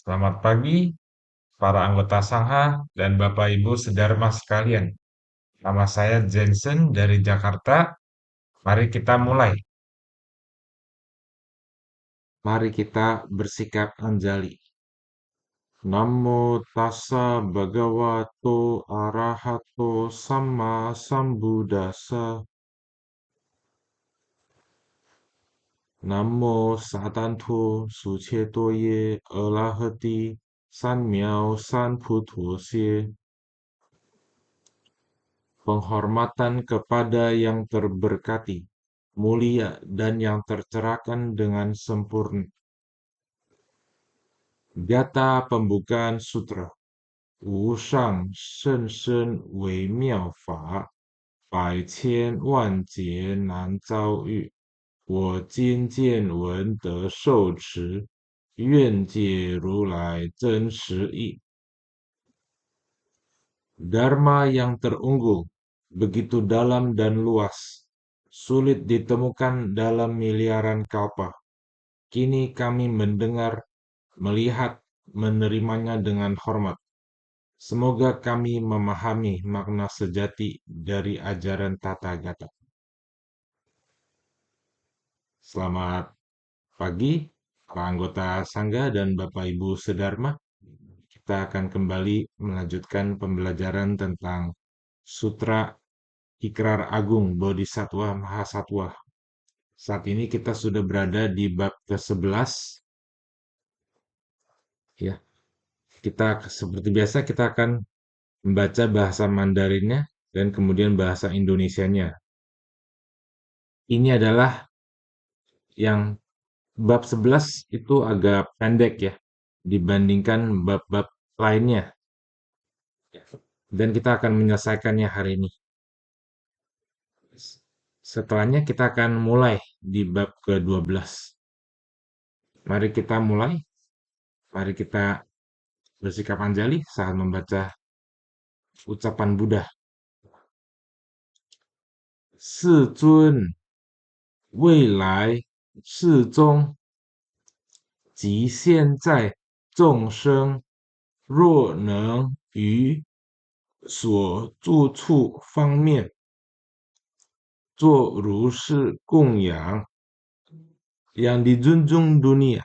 Selamat pagi, para anggota Sangha dan Bapak Ibu Sedharma sekalian. Nama saya Jensen dari Jakarta. Mari kita mulai. Mari kita bersikap anjali. Namo tassa bhagavato arahato sama sambuddhassa. Namo satanto suchetoye arahati sanmiao sanputosye. Penghormatan kepada yang terberkati, mulia dan yang tercerahkan dengan sempurna. Gata pembukaan sutra. Wu shang shen shen wei miao fa, bai qian wan jie nan zao yu. Wo jin jian wen de shou chi, yuan jie ru lai zhen shi yi. Dharma yang terunggul, begitu dalam dan luas, sulit ditemukan dalam miliaran kalpa. Kini kami mendengar, melihat, menerimanya dengan hormat. Semoga kami memahami makna sejati dari ajaran Tathagata. Selamat pagi, para anggota Sangga dan Bapak Ibu Sedharma. Kita akan kembali melanjutkan pembelajaran tentang Sutra Ikrar Agung Bodhisattva Mahasatwa. Saat ini kita sudah berada di bab ke-11. Ya, kita seperti biasa kita akan membaca bahasa Mandarinnya dan kemudian bahasa Indonesianya. Ini adalah yang bab 11 itu agak pendek ya dibandingkan bab-bab lainnya. Dan kita akan menyelesaikannya hari ini. Setelahnya kita akan mulai di bab ke-12. Mari kita mulai. Mari kita bersikap anjali saat membaca ucapan Buddha. 世尊，未来世中，即现在众生，若能于所住处方面做如是供养，yang dijunjung dunia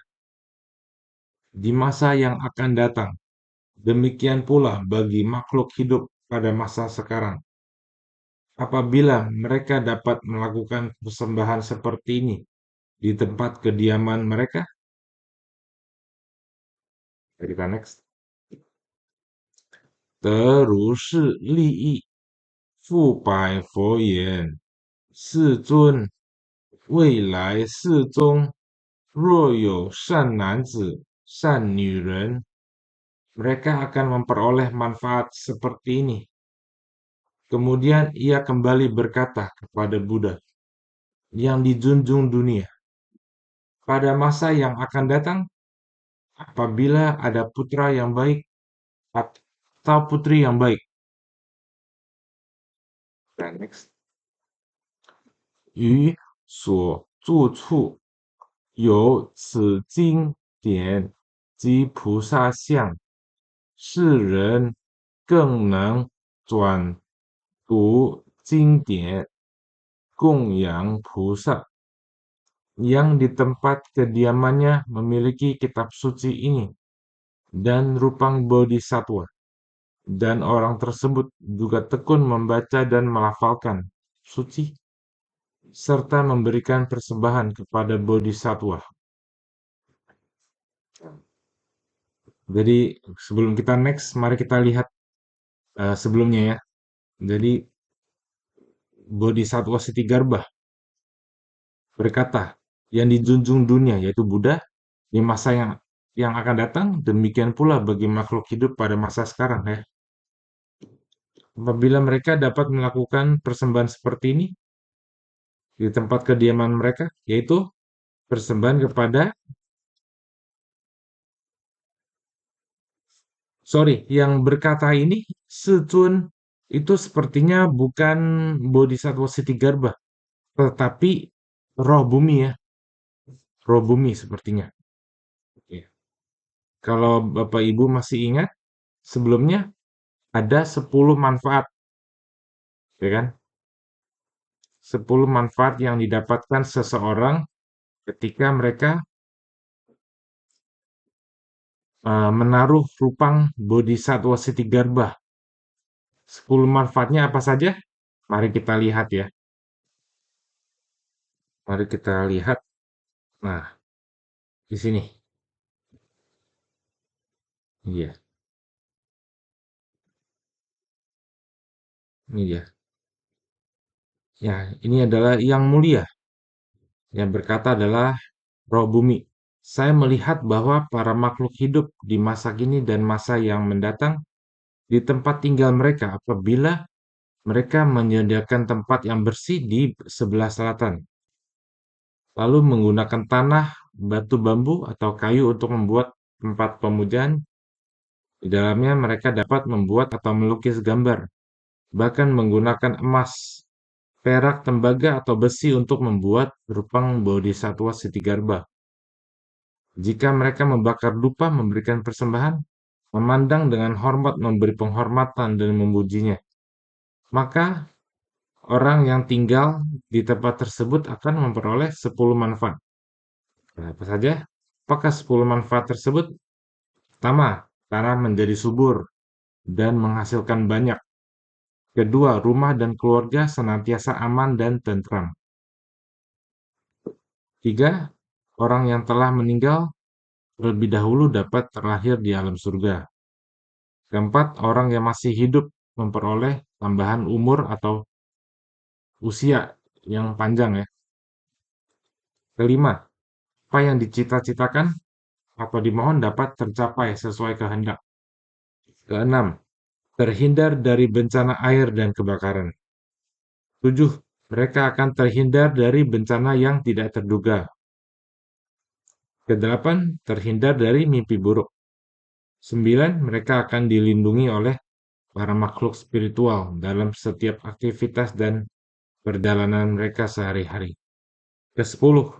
di masa yang akan datang. Demikian pula bagi makhluk hidup pada masa sekarang. Apabila mereka dapat melakukan persembahan seperti ini di tempat kediaman mereka, kita next. 得如是利益，复百佛言：世尊，未来世中，若有善男子、善女人，mereka akan memperoleh manfaat seperti ini. Kemudian ia kembali berkata kepada Buddha yang dijunjung dunia. Pada masa yang akan datang, apabila ada putra yang baik atau putri yang baik. Dan next. 于所住处有此经典及菩萨像，世人更能转读经典，供养菩萨。Yang di tempat kediamannya memiliki kitab suci ini dan rupang bodhisattva, dan orang tersebut juga tekun membaca dan melafalkan suci serta memberikan persembahan kepada bodhisattva. Jadi sebelum kita next, mari kita lihat sebelumnya ya. Jadi Bodhisattva Sitigarbha berkata, yang dijunjung dunia yaitu Buddha di masa yang akan datang, demikian pula bagi makhluk hidup pada masa sekarang ya. Apabila mereka dapat melakukan persembahan seperti ini di tempat kediaman mereka, yaitu persembahan kepada yang berkata ini Secun itu sepertinya bukan Bodhisattva Sitigarbha, tetapi roh bumi ya, roh bumi sepertinya. Kalau Bapak Ibu masih ingat, sebelumnya ada 10 manfaat, ya kan? 10 manfaat yang didapatkan seseorang ketika mereka menaruh rupang Bodhisattva Sitigarbha. 10 manfaatnya apa saja? Mari kita lihat ya. Mari kita lihat. Nah, di sini. Iya, ini dia. Ya, ini adalah yang mulia. Yang berkata adalah roh bumi. Saya melihat bahwa para makhluk hidup di masa kini dan masa yang mendatang di tempat tinggal mereka apabila mereka menyediakan tempat yang bersih di sebelah selatan, lalu menggunakan tanah, batu bambu, atau kayu untuk membuat tempat pemujaan. Di dalamnya mereka dapat membuat atau melukis gambar, bahkan menggunakan emas, perak, tembaga, atau besi untuk membuat rupang Bodhisattva Sitigarbha. Jika mereka membakar dupa, memberikan persembahan, memandang dengan hormat, memberi penghormatan, dan memujinya, maka orang yang tinggal di tempat tersebut akan memperoleh 10 manfaat. Nah, apa saja? Apakah 10 manfaat tersebut? Pertama, tanah menjadi subur dan menghasilkan banyak. Kedua, rumah dan keluarga senantiasa aman dan tentram. Tiga, orang yang telah meninggal terlebih dahulu dapat terlahir di alam surga. Keempat, orang yang masih hidup memperoleh tambahan umur atau usia yang panjang ya. Kelima, apa yang dicita-citakan atau dimohon dapat tercapai sesuai kehendak. Keenam, terhindar dari bencana air dan kebakaran. Tujuh, mereka akan terhindar dari bencana yang tidak terduga. Kedelapan, terhindar dari mimpi buruk. Sembilan, mereka akan dilindungi oleh para makhluk spiritual dalam setiap aktivitas dan perjalanan mereka sehari-hari. Kesepuluh,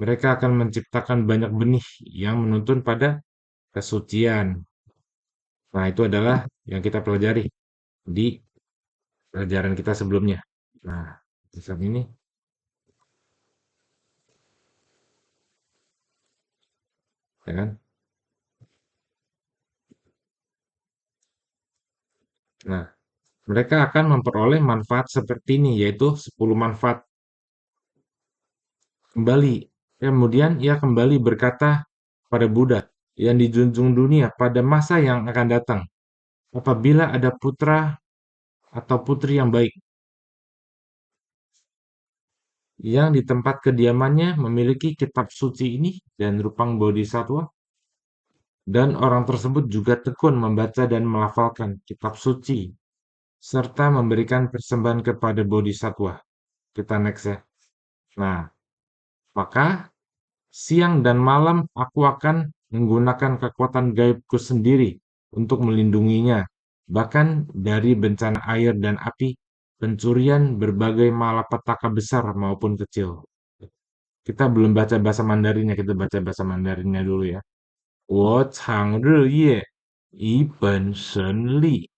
mereka akan menciptakan banyak benih yang menuntun pada kesucian. Nah, itu adalah yang kita pelajari di pelajaran kita sebelumnya. Nah, di saat ini, ya kan? Nah, mereka akan memperoleh manfaat seperti ini, yaitu 10 manfaat kembali. Kemudian ia kembali berkata pada Buddha yang dijunjung dunia pada masa yang akan datang. Apabila ada putra atau putri yang baik, yang di tempat kediamannya memiliki kitab suci ini dan rupang bodhisattva, dan orang tersebut juga tekun membaca dan melafalkan kitab suci, serta memberikan persembahan kepada bodhisattva. Kita next ya. Nah, maka siang dan malam aku akan menggunakan kekuatan gaibku sendiri untuk melindunginya, bahkan dari bencana air dan api, pencurian berbagai malapetaka besar maupun kecil. Kita belum baca bahasa Mandarinnya, kita baca bahasa Mandarinnya dulu ya. 我常日夜以本神力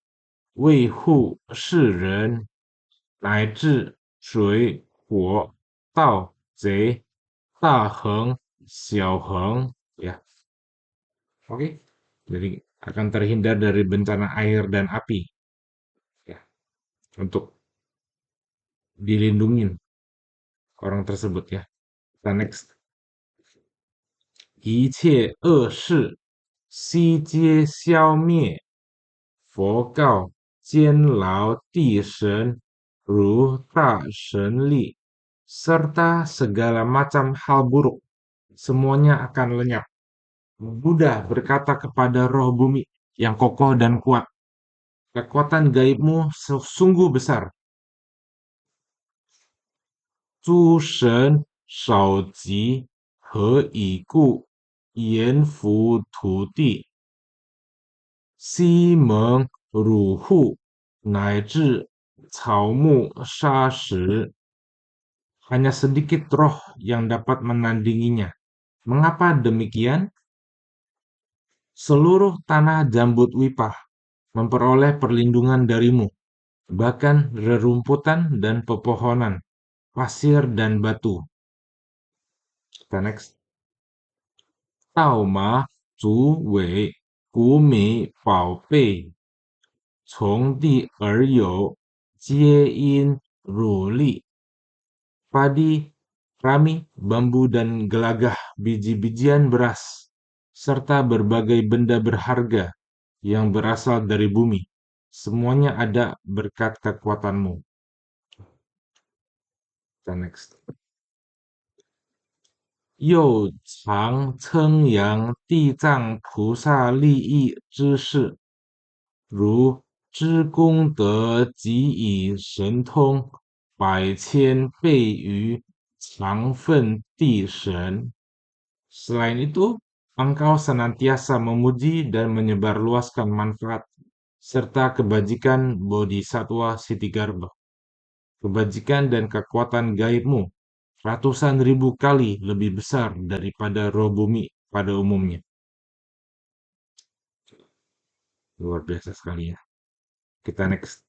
维护世人，乃至水火盗贼、大横、小横, ya. Oke. Jadi akan terhindar dari bencana air dan api, ya, untuk dilindungin orang tersebut ya. Kita next. 一切恶事悉皆消灭，佛告监牢地神如大神力 serta segala macam hal buruk semuanya akan lenyap. Buddha berkata kepada roh bumi yang kokoh dan kuat, kekuatan gaibmu sungguh besar. 诸神少及何以故？阎浮土地，西蒙汝户，乃至草木沙石， hanya sedikit roh yang dapat menandinginya. Mengapa demikian? Seluruh tanah Jambut Wipah memperoleh perlindungan darimu, bahkan rerumputan dan pepohonan, pasir dan batu. Kita next. Tao ma zu wei gu mi pao bei, cong di er you, jie yin ru li. Padi, rami, bambu dan gelagah, biji-bijian beras, serta berbagai benda berharga yang berasal dari bumi. Semuanya ada berkat kekuatanmu. Kita next. 又常称扬地藏菩萨利益之事，如知功德及以神通百千倍于常分地神. Selain itu, engkau senantiasa memuji dan menyebarluaskan manfaat serta kebajikan Bodhisattva Siddhigarbha. Kebajikan dan kekuatan gaibmu ratusan ribu kali lebih besar daripada roh bumi pada umumnya. Luar biasa sekali ya. Kita next.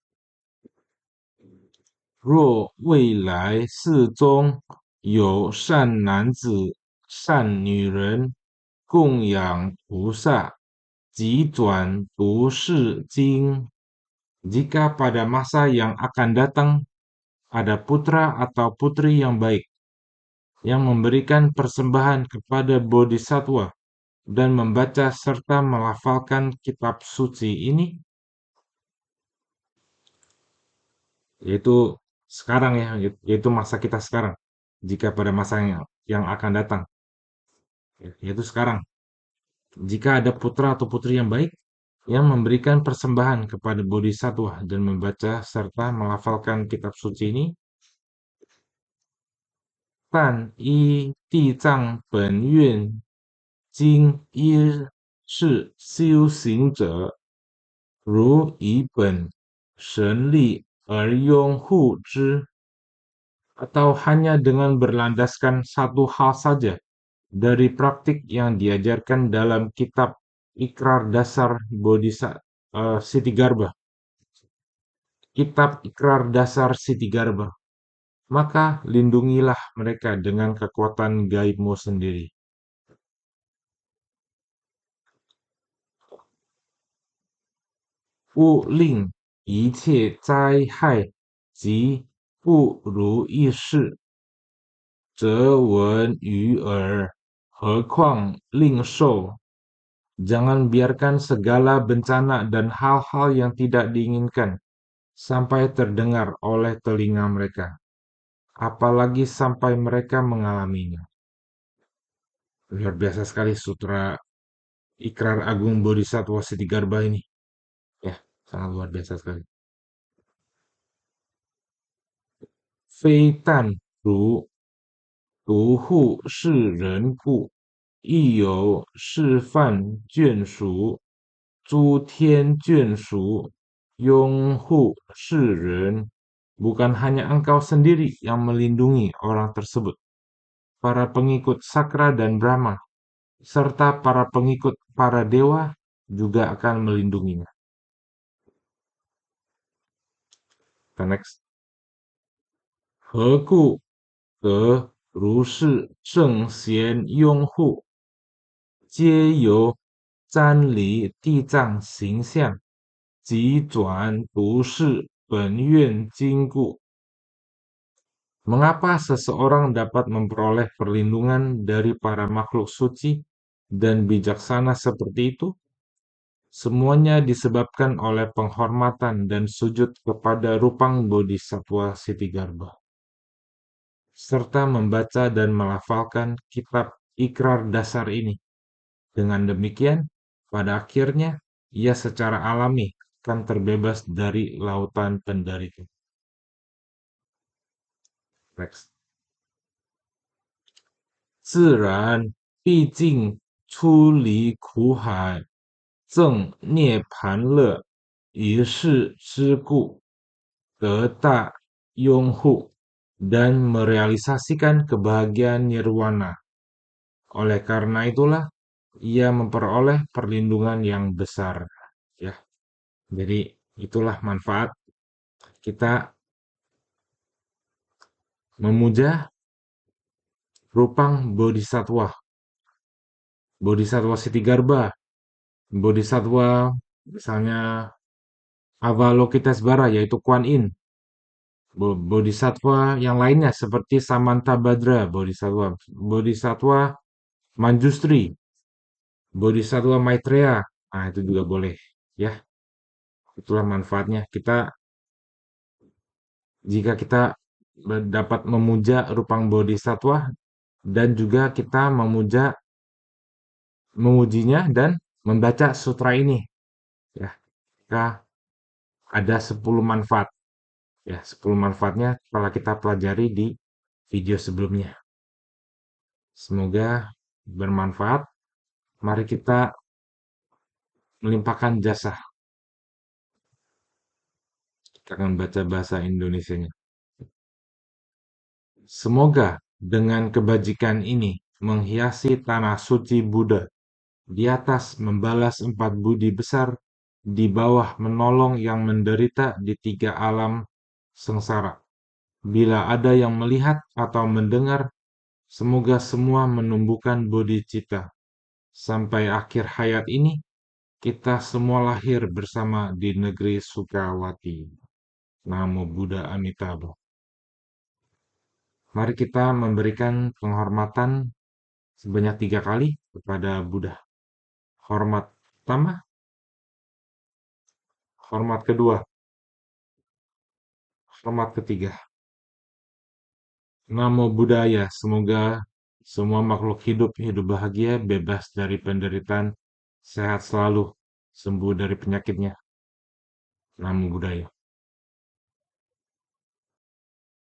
若未来世中有善男子、善女人供养菩萨，急转读是经. Jika pada masa yang akan datang ada putra atau putri yang baik yang memberikan persembahan kepada bodhisattva dan membaca serta melafalkan kitab suci ini, yaitu sekarang ya, yaitu masa kita sekarang. Jika pada masa yang akan datang, yaitu sekarang, jika ada putra atau putri yang baik yang memberikan persembahan kepada bodhisattva dan membaca serta melafalkan kitab suci ini, 但依地藏本愿经一是修行者，如以本神力而拥护之, atau hanya dengan berlandaskan satu hal saja dari praktik yang diajarkan dalam kitab Ikrar Dasar Siddhigarbha. Kitab Ikrar Dasar Siddhigarbha. Maka lindungilah mereka dengan kekuatan gaibmu sendiri. 勿令一切灾害及不如意事则闻于耳，何况令受. Jangan biarkan segala bencana dan hal-hal yang tidak diinginkan sampai terdengar oleh telinga mereka, apalagi sampai mereka mengalaminya. Luar biasa sekali sutra Ikrar Agung Bodhisattva Siddhigarbha ini. Ya, sangat luar biasa sekali. 非但如独护世人故，亦有示范眷属、诸天眷属拥护世人. Bukan hanya engkau sendiri yang melindungi orang tersebut, para pengikut Sakra dan Brahma, serta para pengikut para dewa juga akan melindunginya. Next. 何故得如是圣贤拥护，皆由瞻礼地藏形象，即转读是本愿经故. Mengapa seseorang dapat memperoleh perlindungan dari para makhluk suci dan bijaksana seperti itu? Semuanya disebabkan oleh penghormatan dan sujud kepada Rupang Bodhisattva Siddhigarbha, serta membaca dan melafalkan kitab ikrar dasar ini. Dengan demikian, pada akhirnya, ia secara alami akan terbebas dari lautan penderitaan. Next. 自然毕竟出离苦海，正涅盘乐，一世之故，得大拥护, dan merealisasikan kebahagiaan nirwana. Oleh karena itulah, ia memperoleh perlindungan yang besar. Ya, jadi itulah manfaat kita memuja Rupang Bodhisattva, Bodhisattva Sitigarbha, Bodhisattva misalnya Avalokitesvara yaitu Kuan Yin, Bodhisattva yang lainnya seperti Samantabhadra Bodhisattva, Bodhisattva Manjustri, Bodhisattva Maitreya. Nah, itu juga boleh ya. Itulah manfaatnya. Jika kita dapat memuja Rupang Bodhisattva dan juga kita memujinya dan membaca sutra ini ya. Maka ada 10 manfaat. Ya, 10 manfaatnya telah kita pelajari di video sebelumnya. Semoga bermanfaat. Mari kita melimpahkan jasa. Kita akan baca bahasa Indonesianya. Semoga dengan kebajikan ini menghiasi tanah suci Buddha, di atas membalas 4 budi besar, di bawah menolong yang menderita di 3 alam sengsara. Bila ada yang melihat atau mendengar, semoga semua menumbuhkan bodhicitta. Sampai akhir hayat ini, kita semua lahir bersama di negeri Sukawati. Namo Buddha Amitabha. Mari kita memberikan penghormatan sebanyak 3 kali kepada Buddha. Hormat pertama, hormat kedua, hormat ketiga. Namo Buddhaya, semoga semua makhluk hidup hidup bahagia, bebas dari penderitaan, sehat selalu, sembuh dari penyakitnya. Namo Buddhaya.